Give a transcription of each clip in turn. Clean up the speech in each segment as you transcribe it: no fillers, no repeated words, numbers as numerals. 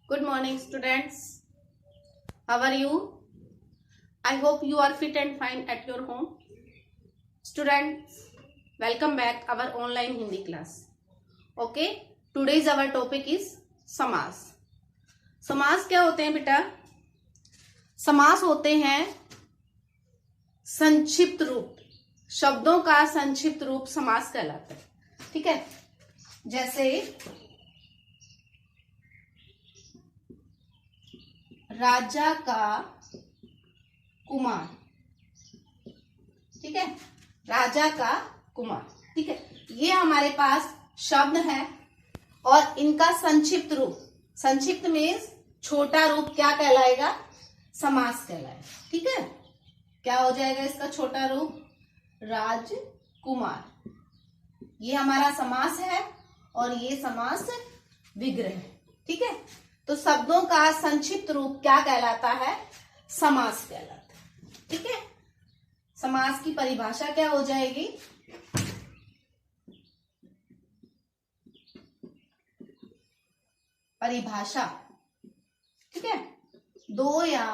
Good morning, students. How are you? I hope you are fit and fine at your home. Students, welcome back our online Hindi class. Okay, today's our topic is समास. समास क्या होते हैं बेटा? समास होते हैं संक्षिप्त रूप, शब्दों का संक्षिप्त रूप समास कहलाता है. ठीक है, जैसे राजा का कुमार. ठीक है, राजा का कुमार. ठीक है, ये हमारे पास शब्द है और इनका संक्षिप्त रूप, संक्षिप्त मीन्स छोटा रूप क्या कहलाएगा? समास कहलाएगा. ठीक है, क्या हो जाएगा इसका छोटा रूप? राजकुमार. ये हमारा समास है और ये समास विग्रह है. ठीक है, तो शब्दों का संक्षिप्त रूप क्या कहलाता है? समास कहलाता है. ठीक है, समास की परिभाषा क्या हो जाएगी? परिभाषा. ठीक है, दो या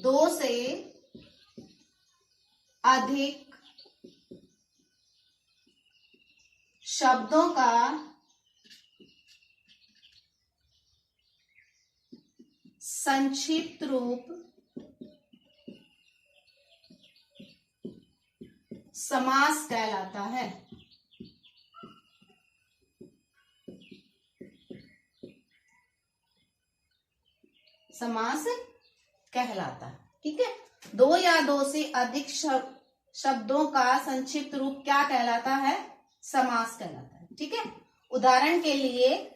दो से अधिक शब्दों का संक्षिप्त रूप समास कहलाता है. समास कहलाता है. ठीक है, दो या दो से अधिक शब्दों का संक्षिप्त रूप क्या कहलाता है? समास कहलाता है. ठीक है, उदाहरण के लिए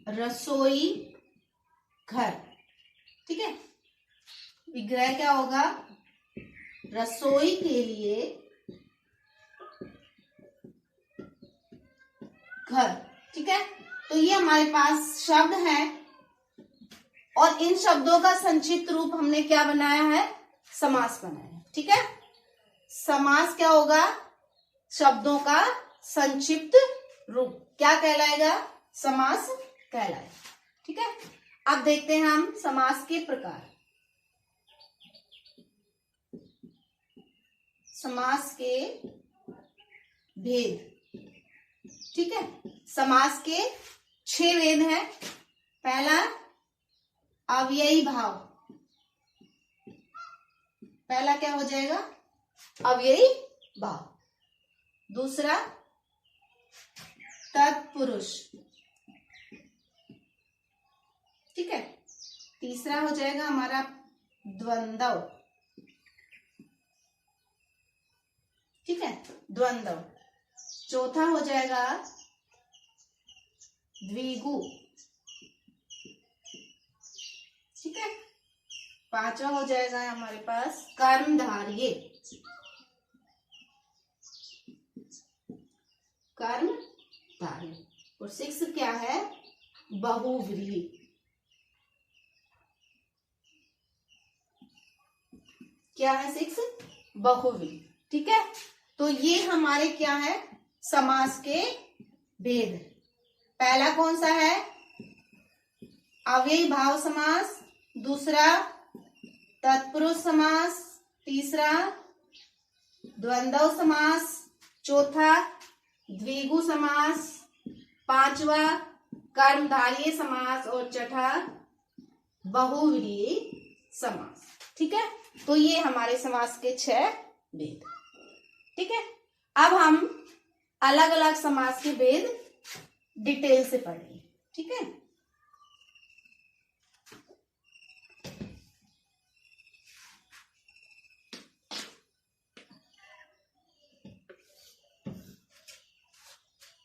रसोई घर. ठीक है, विग्रह क्या होगा? रसोई के लिए घर. ठीक है, तो ये हमारे पास शब्द हैं और इन शब्दों का संक्षिप्त रूप हमने क्या बनाया है? समास बनाया है. ठीक है, समास क्या होगा? शब्दों का संक्षिप्त रूप क्या कहलाएगा? समास कहलाएगा. ठीक है, अब देखते हैं हम समास के प्रकार. समास के भेद. ठीक है, समास के 6 भेद हैं. पहला अव्ययी भाव. पहला क्या हो जाएगा? अव्ययी भाव. दूसरा तत्पुरुष. ठीक है, तीसरा हो जाएगा हमारा द्वंद्व. ठीक है, द्वंद्व. चौथा हो जाएगा द्विगु. ठीक है, पांचवा हो जाएगा हमारे पास कर्मधारय. कर्मधारय. और 6 क्या है? बहुव्रीहि. क्या है 6? बहुव्रीहि. ठीक है, तो ये हमारे क्या है? समास के भेद. पहला कौन सा है? अव्ययी भाव समास. दूसरा तत्पुरुष समास. तीसरा द्वंद्व समास. चौथा द्विगु समास. पांचवा कर्मधारय समास और छठा बहुव्रीहि समास. ठीक है, तो ये हमारे समास के 6 भेद. ठीक है, अब हम अलग अलग समास के भेद डिटेल से पढ़ेंगे. ठीक है,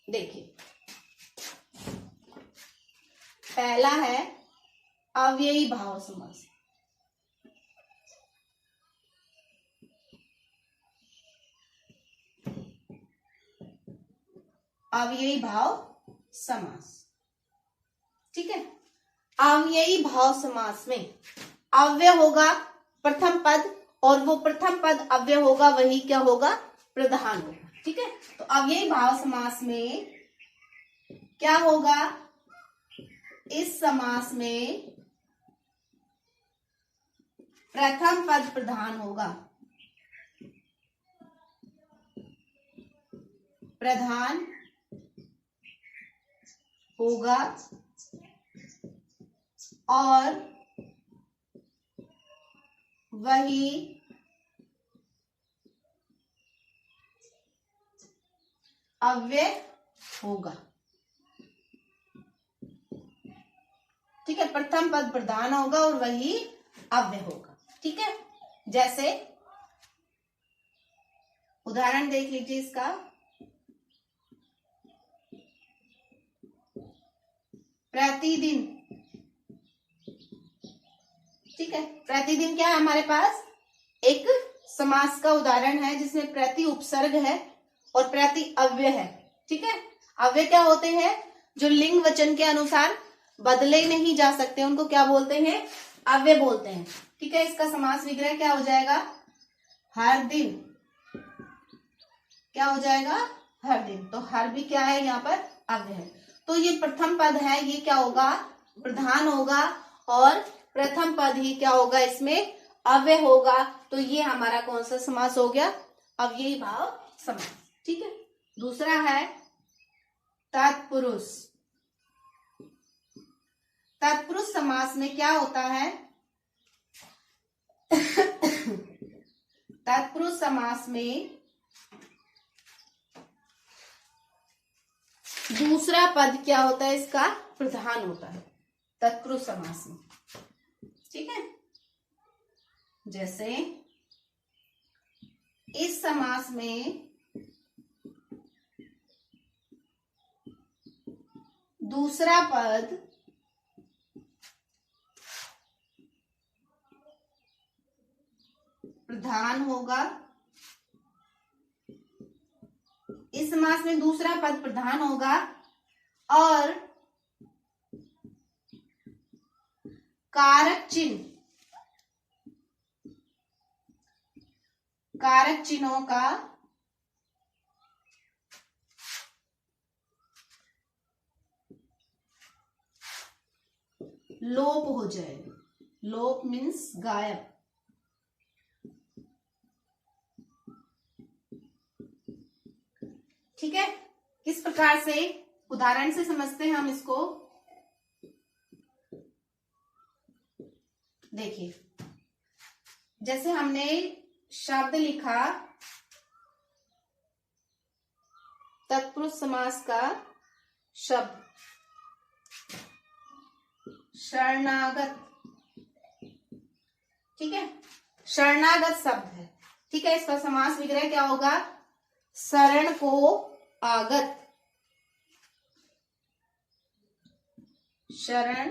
देखिए, पहला है अव्ययी भाव समास. अव्ययी भाव समास. ठीक है, अव्ययी भाव समास में अव्यय होगा प्रथम पद और वो प्रथम पद अव्यय होगा, वही क्या होगा? प्रधान होगा. ठीक है। तो अव्ययी भाव समास में क्या होगा, इस समास में प्रथम पद प्रधान होगा, प्रधान होगा और वही अव्यय होगा। ठीक है, प्रथम पद प्रधान होगा और वही अव्यय होगा। ठीक है, जैसे उदाहरण देख लीजिए इसका, प्रतिदिन। ठीक है, प्रतिदिन क्या है हमारे पास, एक समास का उदाहरण है जिसमें प्रति उपसर्ग है और प्रति अव्यय है। ठीक है, अव्यय क्या होते हैं, जो लिंग वचन के अनुसार बदले नहीं जा सकते, उनको क्या बोलते हैं, अव्यय बोलते हैं। ठीक है, इसका समास विग्रह क्या हो जाएगा, हर दिन। क्या हो जाएगा, हर दिन। तो हर भी क्या है यहाँ पर, अव्यय है। तो ये प्रथम पद है, ये क्या होगा, प्रधान होगा और प्रथम पद ही क्या होगा, इसमें अव्यय होगा। तो ये हमारा कौन सा समास हो गया, अव्ययी भाव समास। ठीक है, दूसरा है तत्पुरुष। तत्पुरुष समास में क्या होता है, तत्पुरुष समास में दूसरा पद क्या होता है, इसका प्रधान होता है तत्पुरुष समास में। ठीक है, जैसे इस समास में दूसरा पद प्रधान होगा, इस समास में दूसरा पद प्रधान होगा और कारक चिन्हों का लोप हो जाएगा। लोप मीन्स गायब। ठीक है, किस प्रकार से, उदाहरण से समझते हैं हम इसको। देखिए, जैसे हमने शब्द लिखा तत्पुरुष समास का शब्द शरणागत। ठीक है, शरणागत शब्द है। ठीक है, इसका समास विग्रह क्या होगा, शरण को आगत। शरण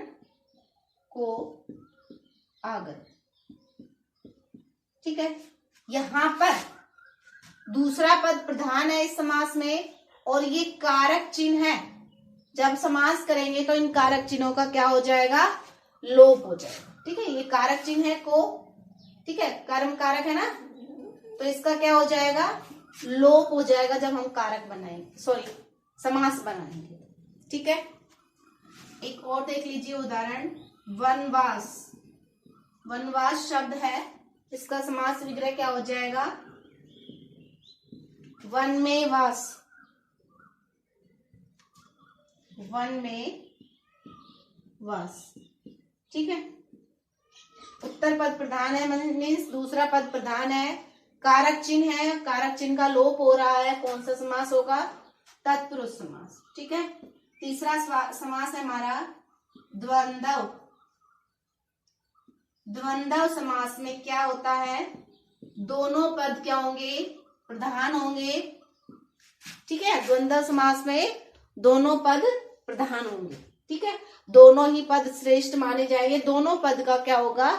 को आगत। ठीक है, यहां पर दूसरा पद प्रधान है इस समास में और ये कारक चिन्ह है। जब समास करेंगे तो इन कारक चिन्हों का क्या हो जाएगा, लोप हो जाएगा। ठीक है, ये कारक चिन्ह है को, ठीक है, कर्म कारक है ना, तो इसका क्या हो जाएगा, लोप हो जाएगा जब हम कारक बनाएंगे, सॉरी समास बनाएंगे। ठीक है, एक और देख लीजिए उदाहरण, वनवास। वनवास शब्द है, इसका समास विग्रह क्या हो जाएगा, वन में वास। वन में वास। ठीक है, उत्तर पद प्रधान है, मीन्स दूसरा पद प्रधान है, कारक चिन्ह है, कारक चिन्ह का लोप हो रहा है, कौन सा समास होगा, तत्पुरुष समास। ठीक है, तीसरा समास है हमारा द्वंद्व। द्वंद्व समास में क्या होता है, दोनों पद क्या होंगे, प्रधान होंगे। ठीक है, द्वंद्व समास में दोनों पद प्रधान होंगे। ठीक है, दोनों ही पद श्रेष्ठ माने जाएंगे, दोनों पद का क्या होगा,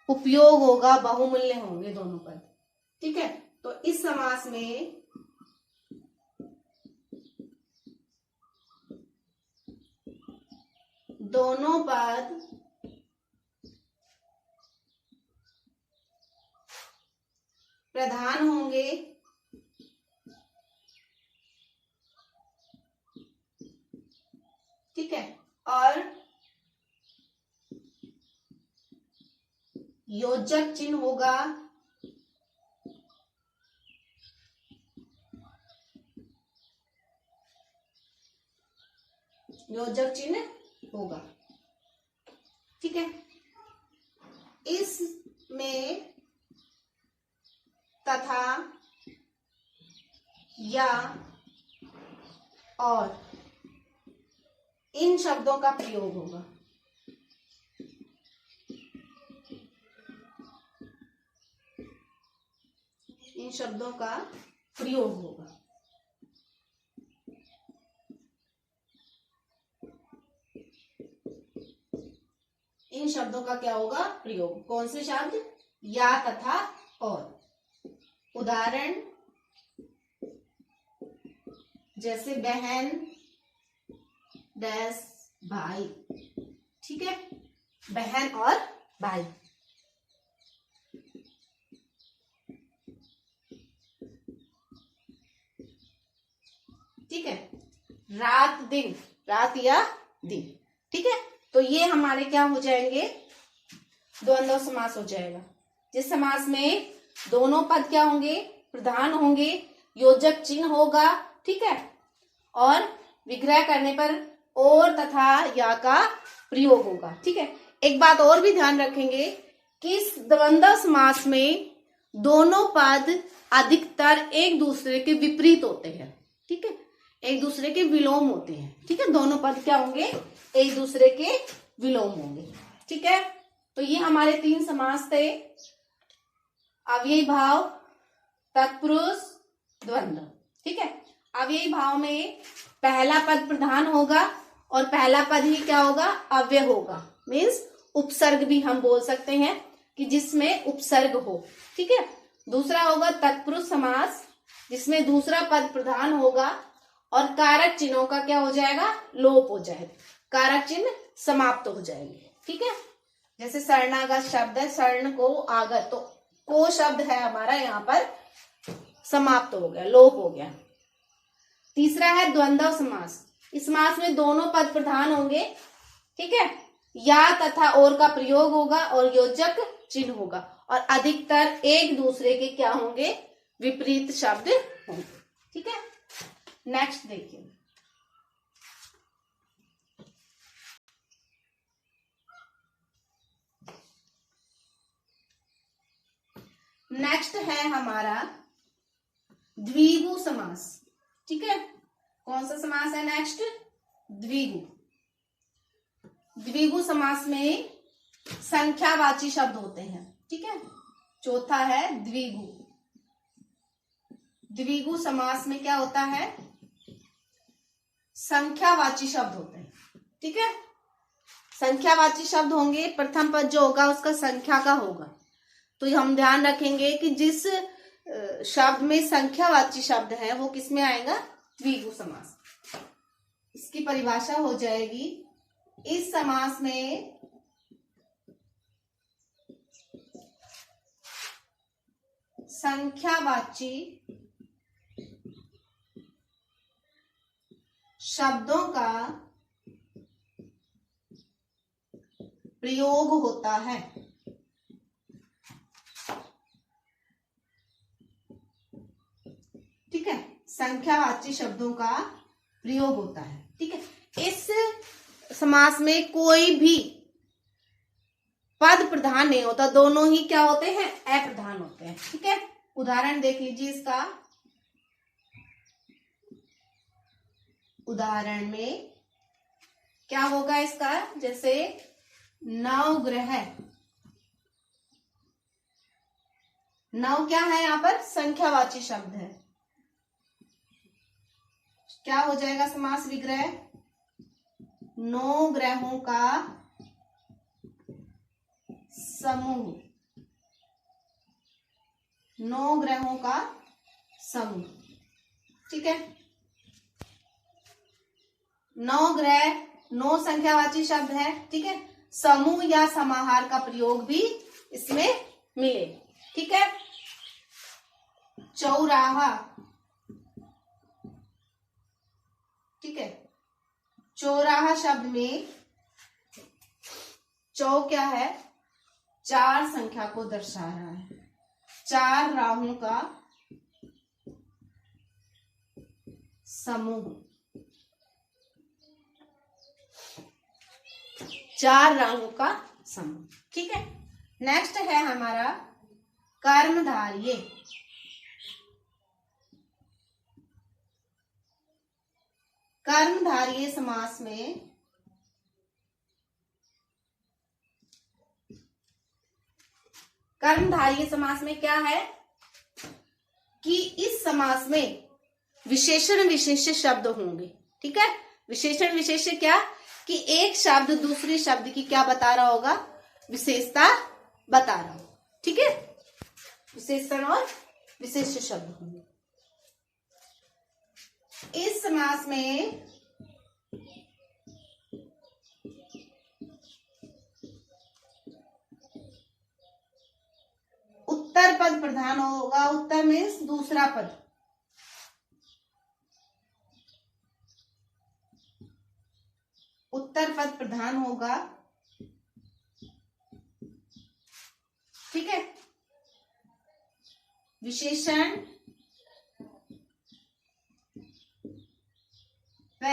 उपयोग होगा, बहुमूल्य होंगे दोनों पद। ठीक है, तो इस समास में दोनों पद प्रधान होंगे ठीक है, और योजक चिन्ह होगा योजक चिन्ह होगा, ठीक है। इसमें तथा, या, और इन शब्दों का प्रयोग होगा। इन शब्दों का प्रयोग होगा। इन शब्दों का क्या होगा? प्रयोग। कौन से शब्द? या, तथा, और। उदाहरण जैसे बहन, डैश, भाई, ठीक है, बहन और भाई। ठीक है, रात, दिन, रात या दिन, ठीक है। तो ये हमारे क्या हो जाएंगे? द्वंद्व समास हो जाएगा, जिस समास में दोनों पद क्या होंगे? प्रधान होंगे, योजक चिन्ह होगा, ठीक है, और विग्रह करने पर और तथा या का प्रयोग होगा, ठीक है। एक बात और भी ध्यान रखेंगे कि इस द्वंद्व समास में दोनों पद अधिकतर एक दूसरे के विपरीत होते हैं, ठीक है, एक दूसरे के विलोम होते हैं, ठीक है। दोनों पद क्या होंगे? एक दूसरे के विलोम होंगे, ठीक है। तो ये हमारे 3 समास थे: अव्ययी भाव, तत्पुरुष, द्वंद्व, ठीक है। अव्ययी भाव में पहला पद प्रधान होगा और पहला पद ही क्या होगा? अव्यय होगा, मीन्स उपसर्ग भी हम बोल सकते हैं कि जिसमें उपसर्ग हो, ठीक है। दूसरा होगा तत्पुरुष समास, जिसमें दूसरा पद प्रधान होगा और कारक चिन्हों का क्या हो जाएगा? लोप हो जाएगा, कारक चिन्ह समाप्त हो जाएंगे, ठीक है। जैसे शरणागत शब्द है, शरण को आगत, तो को शब्द है हमारा यहाँ पर समाप्त हो गया, लोप हो गया। तीसरा है द्वंद्व समास। इस समास में दोनों पद प्रधान होंगे, ठीक है, या तथा और का प्रयोग होगा और योजक चिन्ह होगा, और अधिकतर एक दूसरे के क्या होंगे? विपरीत शब्द होंगे, ठीक है। नेक्स्ट देखिए, नेक्स्ट है हमारा द्विगु समास, ठीक है। कौन सा समास है नेक्स्ट? द्विगु। द्विगु समास में संख्यावाची शब्द होते हैं, ठीक है। चौथा है द्विगु। द्विगु समास में क्या होता है? संख्यावाची शब्द होते हैं, ठीक है। संख्यावाची शब्द होंगे, प्रथम पद जो होगा उसका संख्या का होगा, तो हम ध्यान रखेंगे कि जिस शब्द में संख्यावाची शब्द है वो किस में आएगा? द्विगु समास। इसकी परिभाषा हो जाएगी, इस समास में संख्यावाची शब्दों का प्रयोग होता है, ठीक है। संख्यावाची शब्दों का प्रयोग होता है, ठीक है। इस समास में कोई भी पद प्रधान नहीं होता, दोनों ही क्या होते हैं? अप्रधान होते हैं, ठीक है। उदाहरण देख लीजिए इसका। उदाहरण में क्या होगा इसका? जैसे नवग्रह, नव क्या है यहाँ पर? संख्यावाची शब्द है, क्या हो जाएगा समास विग्रह? 9 ग्रहों का समूह, 9 ग्रहों का समूह, ठीक है। 9 ग्रह, 9 संख्यावाची शब्द है, ठीक है। समूह या समाहार का प्रयोग भी इसमें मिले, ठीक है। चौराहा, ठीक है, चौराहा शब्द में चौ क्या है? 4 संख्या को दर्शा रहा है। 4 राहों का समूह। 4 राहों का समूह। ठीक है। नेक्स्ट है हमारा कर्मधारय। कर्मधारय समास में क्या है कि इस समास में विशेषण विशेष्य शब्द होंगे। ठीक है। विशेषण विशेष्य क्या? कि एक शब्द दूसरे शब्द की क्या बता रहा होगा? विशेषता बता रहा होगा। ठीक है। विशेषण और विशेष्य शब्द होंगे। इस समास में उत्तर पद प्रधान होगा। उत्तर मीन्स दूसरा पद। उत्तर पद प्रधान होगा। ठीक है। विशेषण व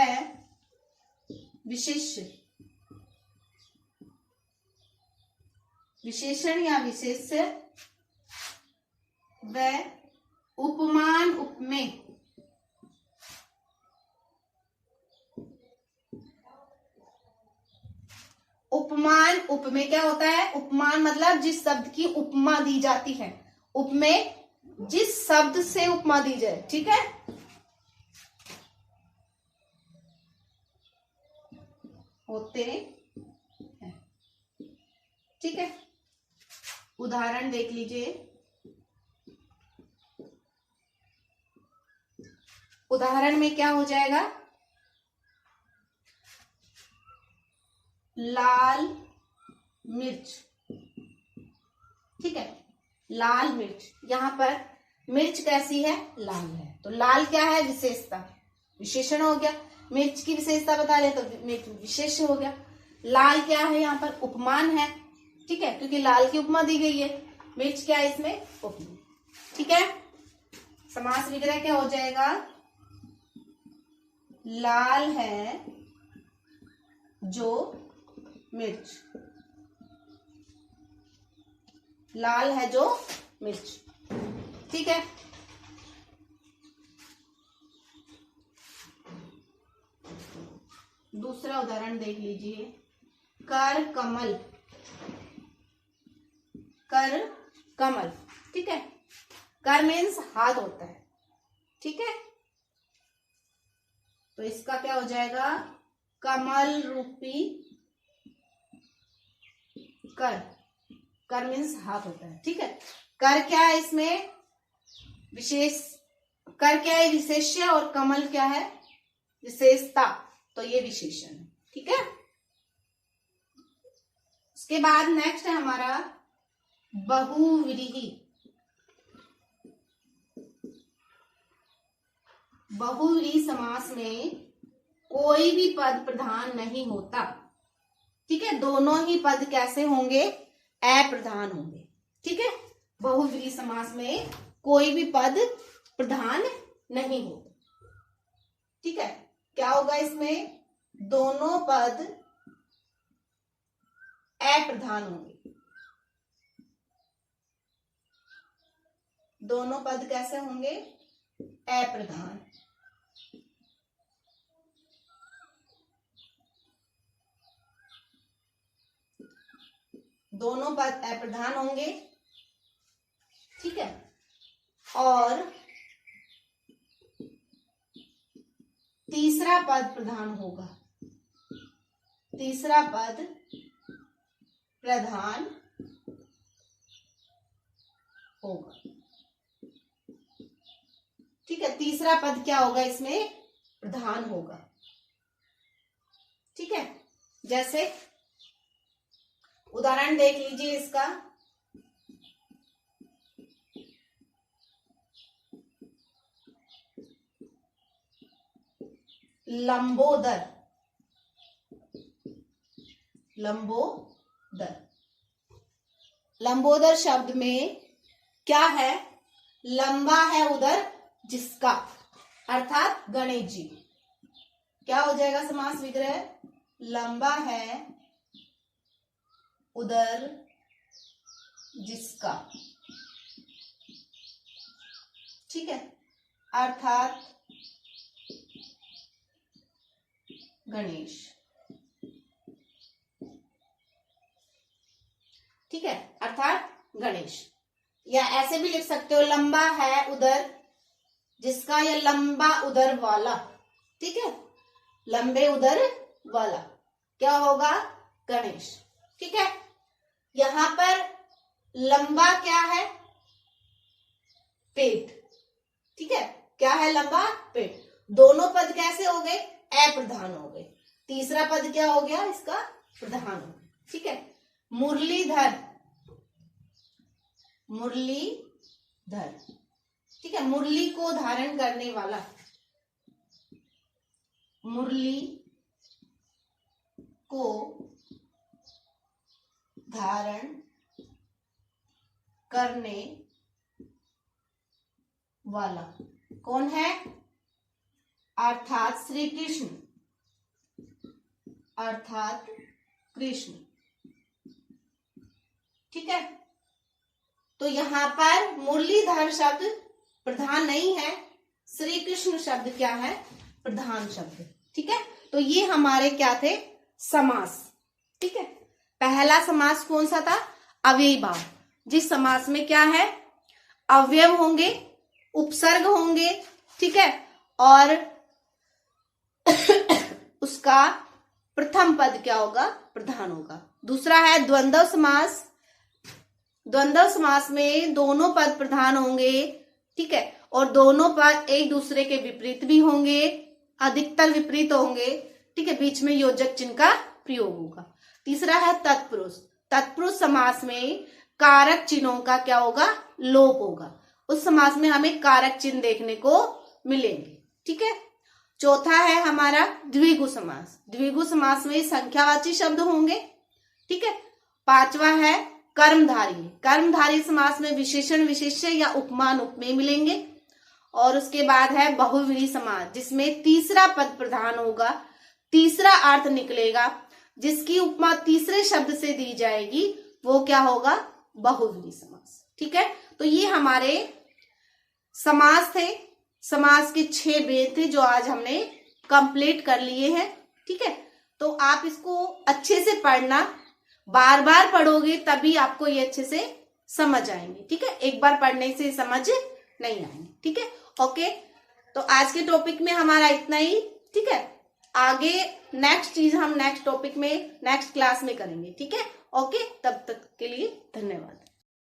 विशेष्य, विशेषण या विशेष्य व उपमान उपमेय, उपमान उपमेय क्या होता है? उपमान मतलब जिस शब्द की उपमा दी जाती है। उपमेय जिस शब्द से उपमा दी जाए। ठीक है। होते हैं। ठीक है। उदाहरण देख लीजिए। उदाहरण में क्या हो जाएगा? लाल मिर्च। ठीक है। लाल मिर्च। यहां पर मिर्च कैसी है? लाल है। तो लाल क्या है? विशेषता। विशेषण हो गया। मिर्च की विशेषता बता रहे तो मिर्च विशेष हो गया। लाल क्या है? यहाँ पर उपमान है। ठीक है। क्योंकि लाल की उपमा दी गई है। मिर्च क्या है? इसमें उपमा। ठीक है। समास विग्रह क्या हो जाएगा? लाल है जो मिर्च। लाल है जो मिर्च। ठीक है। दूसरा उदाहरण देख लीजिए। कर कमल। कर कमल। ठीक है। कर मीन्स हाथ होता है। ठीक है। तो इसका क्या हो जाएगा? कमल रूपी कर। कर मीन्स हाथ होता है। ठीक है। कर क्या है? इसमें विशेष। कर क्या है? विशेष्य। और कमल क्या है? विशेषता। तो ये विशेषण है। ठीक है। उसके बाद नेक्स्ट है हमारा बहुव्रीहि। बहुव्रीहि समास में कोई भी पद प्रधान नहीं होता। ठीक है। दोनों ही पद कैसे होंगे? अप्रधान होंगे। ठीक है। बहुव्रीहि समास में कोई भी पद प्रधान नहीं होगा। ठीक है। क्या होगा इसमें? दोनों पद अप्रधान होंगे। दोनों पद कैसे होंगे? अप्रधान। दोनों पद अप्रधान होंगे। ठीक है। और तीसरा पद प्रधान होगा। तीसरा पद प्रधान होगा। ठीक है। तीसरा पद क्या होगा? इसमें प्रधान होगा। ठीक है। जैसे उदाहरण देख लीजिए इसका। लंबोदर। लंबोदर। लंबोदर शब्द में क्या है? लंबा है उदर जिसका, अर्थात गणेश जी। क्या हो जाएगा समास विग्रह? लंबा है उदर जिसका, ठीक है, अर्थात गणेश। ठीक है, अर्थात गणेश। या ऐसे भी लिख सकते हो, लंबा है उदर जिसका, या लंबा उदर वाला। ठीक है, लंबे उदर वाला क्या होगा? गणेश। ठीक है, यहां पर लंबा क्या है? पेट। ठीक है, क्या है? लंबा पेट। दोनों पद कैसे हो गए? अप्रधान हो गए। तीसरा पद क्या हो गया? इसका प्रधान हो गया। ठीक है, मुरलीधर, मुरलीधर। ठीक है, मुरली को धारण करने वाला, मुरली को धारण करने वाला कौन है? अर्थात श्री कृष्ण, अर्थात कृष्ण। ठीक है, तो यहां पर मुरलीधर शब्द प्रधान नहीं है, श्री कृष्ण शब्द क्या है? प्रधान शब्द। ठीक है, तो ये हमारे क्या थे? समास। ठीक है, पहला समास कौन सा था? अव्ययीभाव। जिस समास में क्या है? अवयव होंगे, उपसर्ग होंगे, ठीक है, और उसका प्रथम पद क्या होगा? प्रधान होगा। दूसरा है द्वंद्व समास। द्वंद्व समास में दोनों पद प्रधान होंगे, ठीक है, और दोनों पद एक दूसरे के विपरीत भी होंगे, अधिकतर विपरीत होंगे। ठीक है, बीच में योजक चिन्ह का प्रयोग होगा। तीसरा है तत्पुरुष। तत्पुरुष समास में कारक चिन्हों का क्या होगा? लोप होगा। उस समास में हमें कारक चिन्ह देखने को मिलेंगे। ठीक है, चौथा है हमारा द्विगु समास। द्विगु समास में संख्यावाची शब्द होंगे। ठीक है, पांचवा है कर्मधारी। कर्मधारी समास में विशेषण विशेष्य या उपमान उपमेय मिलेंगे। और उसके बाद है बहुव्रीहि समास, जिसमें तीसरा पद प्रधान होगा, तीसरा अर्थ निकलेगा, जिसकी उपमा तीसरे शब्द से दी जाएगी, वो क्या होगा? बहुव्रीहि समास। ठीक है, तो ये हमारे समास थे। समास के 6 भेद थे जो आज हमने कंप्लीट कर लिए हैं। ठीक है, तो आप इसको अच्छे से पढ़ना, बार बार पढ़ोगे तभी आपको ये अच्छे से समझ आएंगे। ठीक है, एक बार पढ़ने से समझ नहीं आएंगे। ठीक है, ओके, तो आज के टॉपिक में हमारा इतना ही। ठीक है, आगे नेक्स्ट चीज हम नेक्स्ट टॉपिक में नेक्स्ट क्लास में करेंगे। ठीक है, ओके, तब तक के लिए धन्यवाद।